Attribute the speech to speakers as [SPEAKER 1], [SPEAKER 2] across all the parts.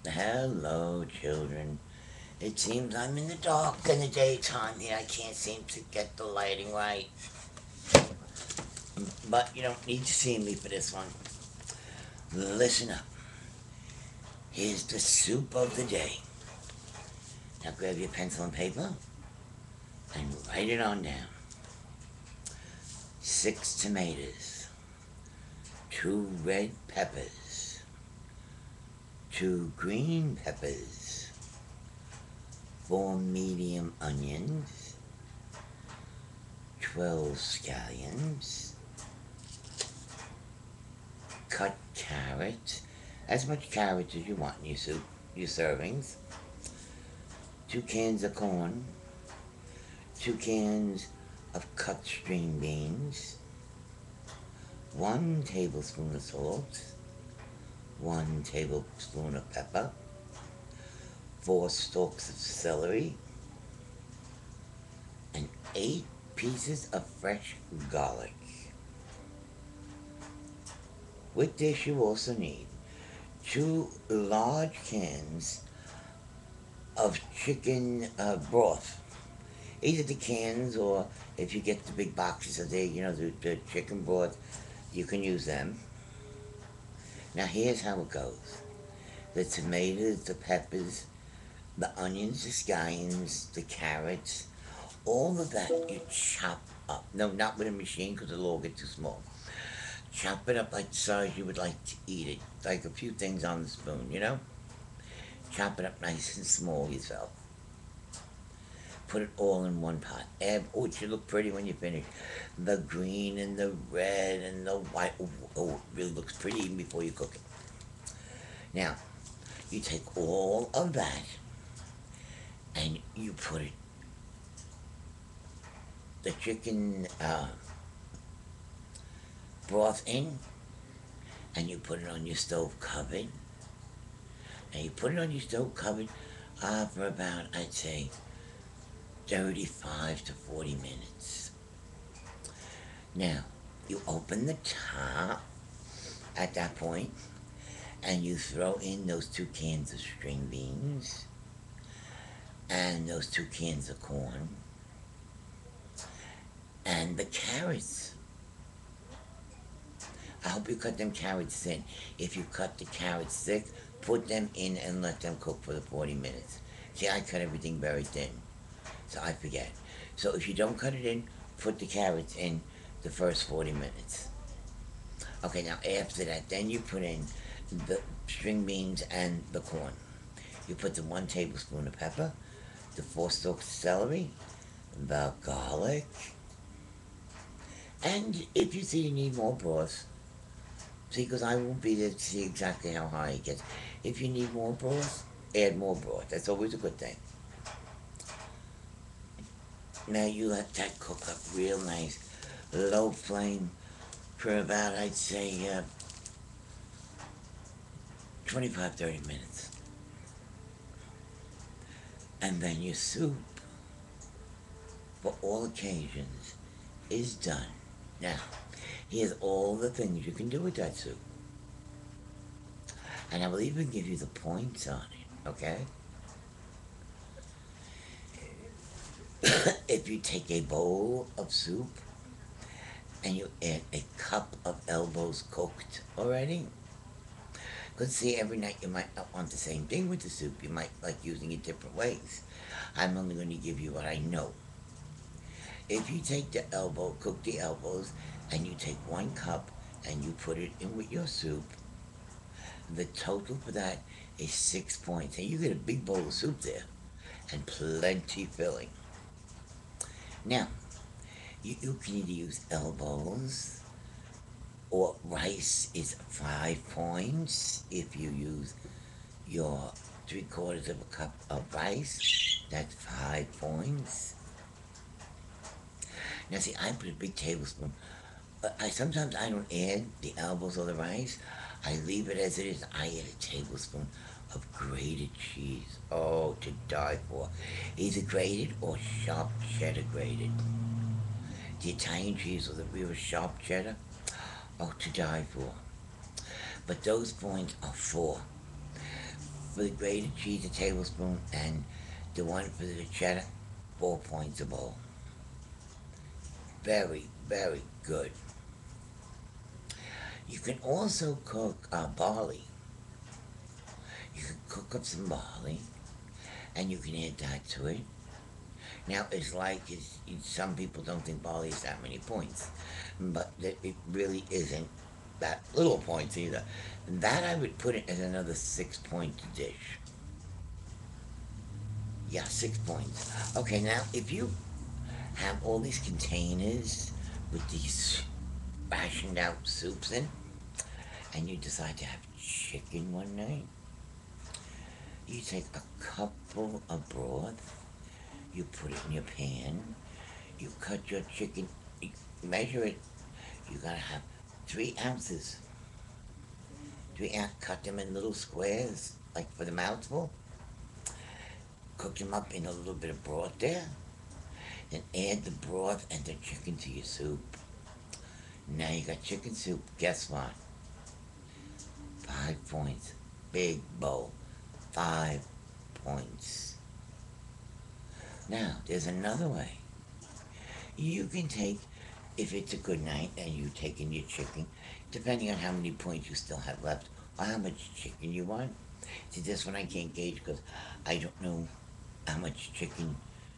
[SPEAKER 1] Hello, children. It seems I'm in the dark in the daytime here. I can't seem to get the lighting right. But you don't need to see me for this one. Listen up. Here's the soup of the day. Now grab your pencil and paper and write it on down. 6 tomatoes, 2 red peppers, 2 green peppers, 4 medium onions, 12 scallions, cut carrots, as much carrots as you want in your soup, your servings, 2 cans of corn, 2 cans of cut string beans, 1 tablespoon of salt, 1 tablespoon of pepper, 4 stalks of celery, and 8 pieces of fresh garlic. With this, you also need 2 large cans of chicken broth. Either the cans, or if you get the big boxes of the chicken broth, you can use them. Now here's how it goes. The tomatoes, the peppers, the onions, the scallions, the carrots, all of that you chop up. No, not with a machine because it'll all get too small. Chop it up like the size you would like to eat it. Like a few things on the spoon. Chop it up nice and small yourself. Put it all in one pot. It should look pretty when you finish. The green and the red and the white. It really looks pretty even before you cook it. Now, you take all of that and you put it, the chicken broth in, and you put it on your stove covered. And you put it on your stove covered for about, I'd say, 35 to 40 minutes. Now, you open the top at that point, and you throw in those 2 cans of string beans, and those 2 cans of corn, and the carrots. I hope you cut them carrots thin. If you cut the carrots thick, put them in and let them cook for the 40 minutes. See, I cut everything very thin, so I forget. So if you don't cut it in, put the carrots in the first 40 minutes. Okay, now after that, then you put in the string beans and the corn. You put the 1 tablespoon of pepper, the 4 stalks of celery, the garlic, and if you see you need more broth, see, because I won't be there to see exactly how high it gets. If you need more broth, add more broth. That's always a good thing. Now you let that cook up real nice, low flame, for about, I'd say, 25, 30 minutes. And then your soup, for all occasions, is done. Now, here's all the things you can do with that soup. And I will even give you the points on it, okay? If you take a bowl of soup and you add a cup of elbows cooked already, because see, every night you might not want the same thing with the soup. You might like using it different ways. I'm only going to give you what I know. If you take cook the elbows, and you take 1 cup and you put it in with your soup, the total for that is 6 points. And you get a big bowl of soup there, and plenty filling. Now, you can either use elbows, or rice is 5 points. If you use your 3/4 of a cup of rice, that's 5 points. Now see, I put a big tablespoon. Sometimes I don't add the elbows or the rice. I leave it as it is. I add a tablespoon of grated cheese. Oh, to die for. Either grated or sharp cheddar grated. The Italian cheese or the real sharp cheddar. Oh, to die for. But those points are for For the grated cheese, a tablespoon, and the one for the cheddar, 4 points a bowl. Very, very good. You can also cook barley. You can cook up some barley, and you can add that to it. Now, some people don't think barley is that many points, but it really isn't that little points either. That I would put it as another 6 point dish. Yeah, 6 points. Okay, now if you have all these containers with these rationed out soups in, and you decide to have chicken one night, you take a couple of broth, you put it in your pan, you cut your chicken, you measure it, you gotta have 3 ounces. Cut them in little squares, like for the mouthful. Cook them up in a little bit of broth there. Then add the broth and the chicken to your soup. Now you got chicken soup. Guess what? 5 points. Big bowl. 5 points. Now, there's another way. You can take, if it's a good night and you take in your chicken, depending on how many points you still have left or how much chicken you want. See, this one I can't gauge because I don't know how much chicken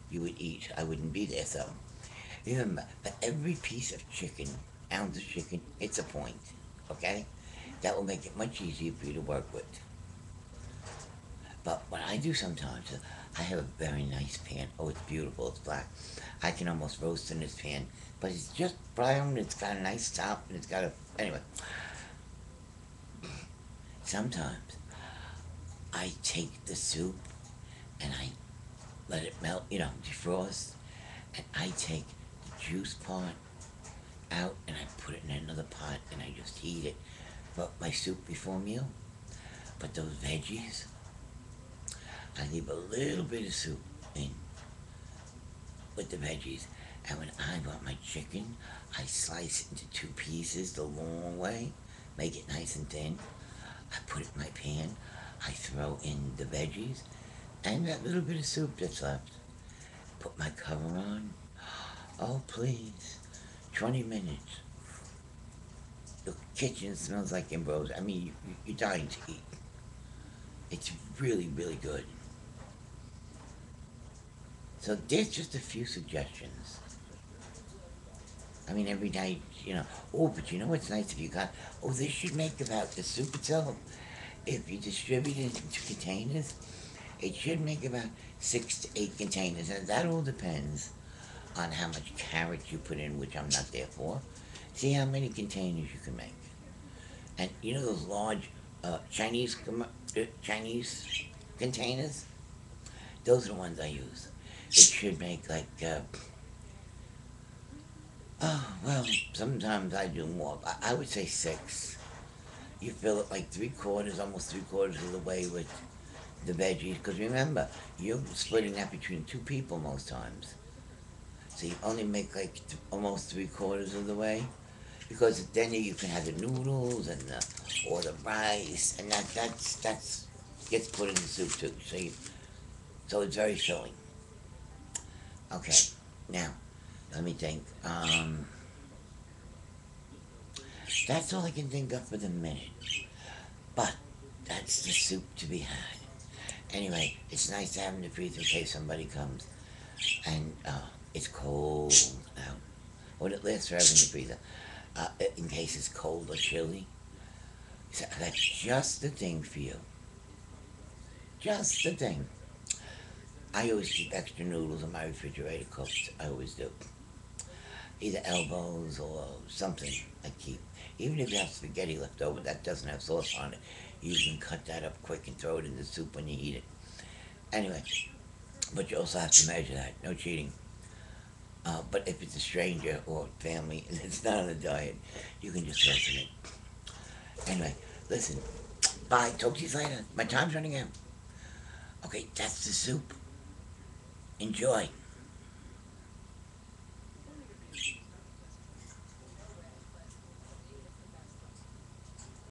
[SPEAKER 1] you would eat. I wouldn't be there, so. Remember, for every piece of chicken, ounce of chicken, it's a point. Okay? That will make it much easier for you to work with. But what I do sometimes is I have a very nice pan. Oh, it's beautiful. It's black. I can almost roast in this pan. But it's just brown. It's got a nice top. And it's got a... Anyway. Sometimes I take the soup and I let it melt, defrost. And I take the juice part out and I put it in another pot and I just heat it. But my soup before meal. But those veggies, I leave a little bit of soup in with the veggies. And when I want my chicken, I slice it into 2 pieces the long way, make it nice and thin. I put it in my pan. I throw in the veggies and that little bit of soup that's left. Put my cover on. Oh, please. 20 minutes. The kitchen smells like Ambrose. I mean, you're dying to eat. It's really, really good. So there's just a few suggestions. I mean, every night, Oh, but you know what's nice if you got... Oh, this should make about the soup itself. If you distribute it into containers, it should make about 6 to 8 containers. And that all depends on how much carrots you put in, which I'm not there for. See how many containers you can make. And you know those large Chinese containers? Those are the ones I use. It should make like, oh, well, sometimes I do more. I would say 6. You fill it like 3/4, almost 3/4 of the way with the veggies. Because remember, you're splitting that between 2 people most times. So you only make like almost 3/4 of the way. Because then you can have the noodles and or the rice. And that's gets put in the soup too. So it's very filling. Okay, now, let me think. That's all I can think of for the minute. But that's the soup to be had. Anyway, it's nice to have in the freezer in case somebody comes. And it's cold out. Or it lasts forever in the freezer. In case it's cold or chilly. So that's just the thing for you. Just the thing. I always keep extra noodles in my refrigerator cooked. I always do. Either elbows or something I keep. Even if you have spaghetti left over that doesn't have sauce on it, you can cut that up quick and throw it in the soup when you eat it. Anyway, but you also have to measure that. No cheating. But if it's a stranger or family and it's not on a diet, you can just listen it. Anyway, listen. Bye. Talk to you later. My time's running out. Okay, that's the soup. Enjoy.